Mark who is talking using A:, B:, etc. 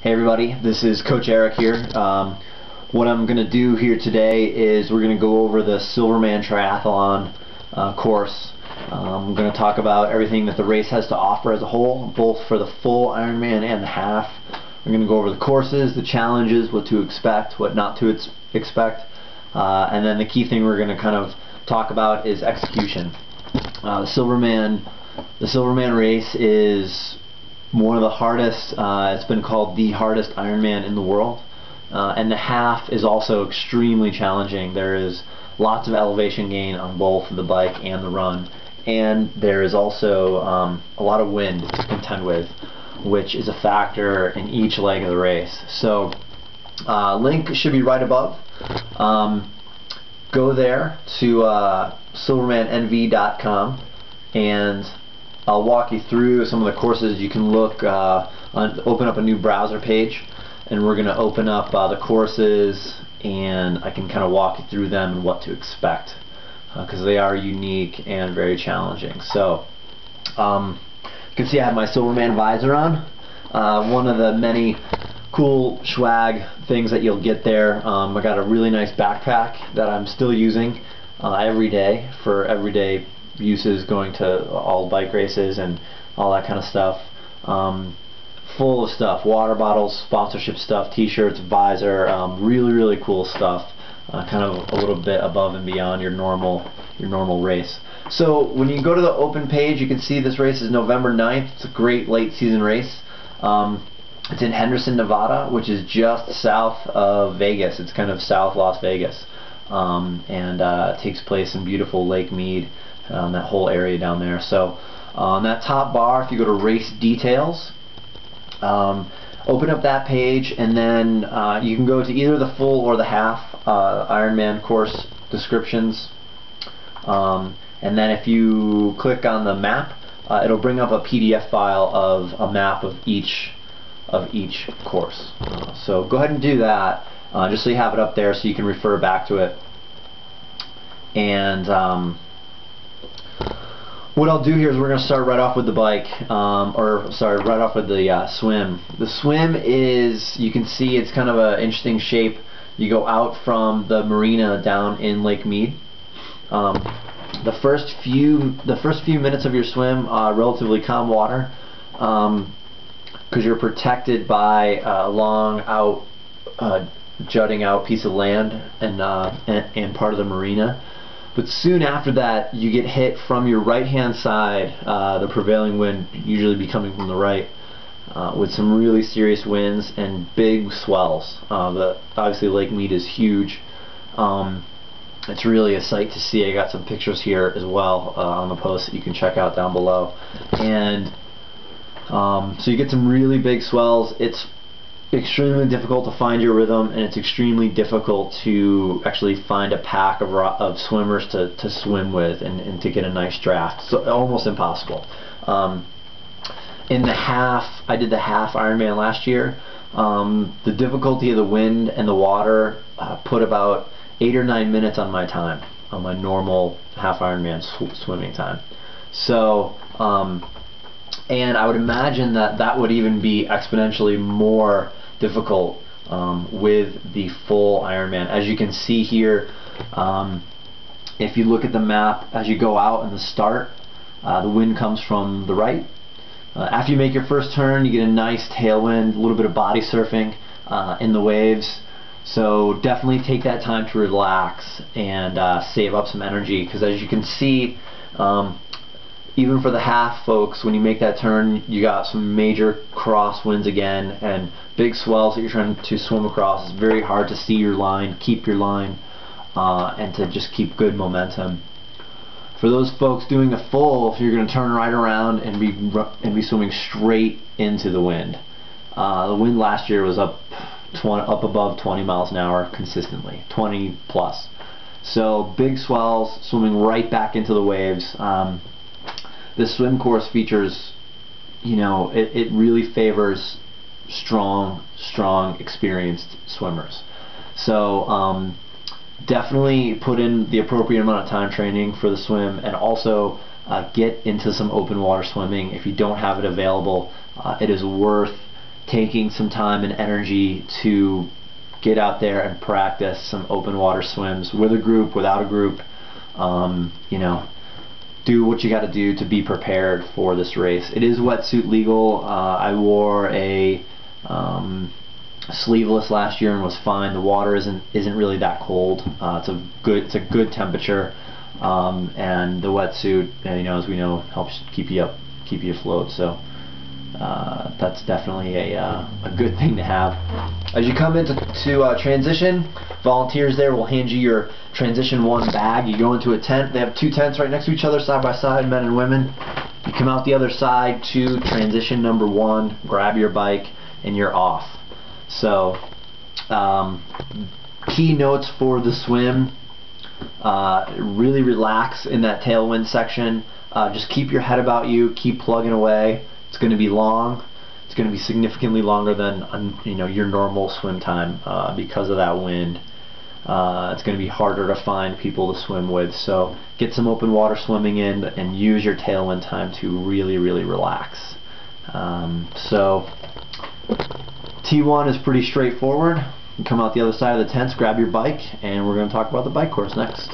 A: Hey everybody, this is Coach Eric here. What I'm going to do here today is we're going to go over the Silverman triathlon course. I'm going to talk about everything that the race has to offer as a whole, both for the full Ironman and the half. We're going to go over the courses, the challenges, what to expect, what not to expect, and then the key thing we're going to kind of talk about is execution. The Silverman race is one of the hardest. It's been called the hardest Ironman in the world, and the half is also extremely challenging. There is lots of elevation gain on both the bike and the run, and there is also a lot of wind to contend with, which is a factor in each leg of the race. So link should be right above. Go there to silvermannv.com and I'll walk you through some of the courses. You can look open up a new browser page, and we're going to open up the courses, and I can kind of walk you through them and what to expect, because they are unique and very challenging. So you can see I have my Silverman visor on. One of the many cool swag things that you'll get there. I got a really nice backpack that I'm still using every day for everyday uses, going to all bike races and all that kind of stuff. Full of stuff: water bottles, sponsorship stuff, t-shirts, visor, really cool stuff, kind of a little bit above and beyond your normal race. So when you go to the open page, you can see this race is November 9th. It's a great late season race. It's in Henderson, Nevada, which is just south of Vegas. It's kind of south Las Vegas, and it takes place in beautiful Lake Mead, that whole area down there. So on that top bar, if you go to race details, open up that page, and then you can go to either the full or the half Ironman course descriptions, and then if you click on the map, it'll bring up a PDF file of a map of each course. So go ahead and do that, just so you have it up there so you can refer back to it. And what I'll do here is we're going to start right off with the bike, right off with the swim. The swim is, you can see it's kind of an interesting shape. You go out from the marina down in Lake Mead. The first few minutes of your swim, relatively calm water, because you're protected by a long jutting out piece of land and part of the marina. But soon after that, you get hit from your right-hand side, the prevailing wind usually be coming from the right, with some really serious winds and big swells. Obviously Lake Mead is huge. It's really a sight to see. I got some pictures here as well on the post that you can check out down below. And so you get some really big swells. It's extremely difficult to find your rhythm, and it's extremely difficult to actually find a pack of swimmers to swim with and to get a nice draft. So almost impossible. In the half, I did the half Ironman last year. The difficulty of the wind and the water put about 8 or 9 minutes on my time, on my normal half Ironman swimming time. So and I would imagine that would even be exponentially more difficult with the full Ironman. As you can see here, if you look at the map, as you go out in the start, the wind comes from the right. After you make your first turn, you get a nice tailwind, a little bit of body surfing in the waves. So definitely take that time to relax and save up some energy, because as you can see, even for the half folks, when you make that turn, you got some major crosswinds again and big swells that you're trying to swim across. It's very hard to see your line, keep your line, and to just keep good momentum. For those folks doing the full, you're going to turn right around and be swimming straight into the wind. The wind last year was up above 20 miles an hour consistently, 20 plus. So big swells, swimming right back into the waves. This swim course features, it really favors strong, experienced swimmers. So definitely put in the appropriate amount of time training for the swim, and also get into some open water swimming. If you don't have it available, it is worth taking some time and energy to get out there and practice some open water swims with a group, without a group. You know, do what you got to do to be prepared for this race. It is wetsuit legal. I wore a sleeveless last year and was fine. The water isn't really that cold. It's a good temperature, and the wetsuit, you know, as we know, helps keep you afloat. So that's definitely a good thing to have. As you come into transition, volunteers there will hand you your transition 1 bag. You go into a tent. They have 2 tents right next to each other, side by side, men and women. You come out the other side to transition number 1, grab your bike, and you're off. So key notes for the swim: really relax in that tailwind section. Just keep your head about you, keep plugging away. It's going to be long. It's going to be significantly longer than your normal swim time because of that wind. It's going to be harder to find people to swim with. So get some open water swimming in and use your tailwind time to really relax. So T1 is pretty straightforward. You come out the other side of the tents, grab your bike, and we're going to talk about the bike course next.